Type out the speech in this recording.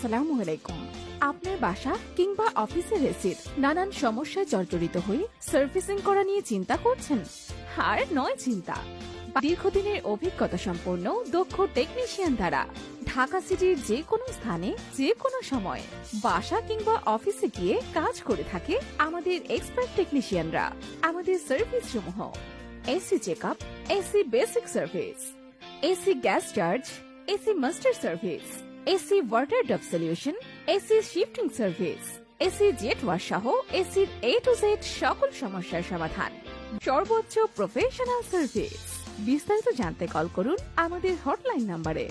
আসসালামু আলাইকুম। আপনার বাসা কিংবা অফিসের এসির নানান সমস্যায় জর্জরিত হয়ে সার্ভিসিং করা নিয়ে চিন্তা করছেন? আর নয় চিন্তা, দীর্ঘদিনের অভিজ্ঞতা সম্পন্ন দক্ষ টেকনিশিয়ান দ্বারা ঢাকা সিটির যে কোনো স্থানে যে কোনো সময় বাসা কিংবা অফিসে গিয়ে কাজ করে থাকে আমাদের এক্সপার্ট টেকনিশিয়ানরা। আমাদের সার্ভিস সমূহ: AC checkup, AC basic service, AC gas charge, AC master service, AC water dub solution, AC shifting service, AC jet wash সহ এসির A to Z সকল সমস্যার সমাধান, সর্বোচ্চ প্রফেশনাল সার্ভিস। বিস্তারিত জানতে কল করুন আমাদের হটলাইন নম্বরে।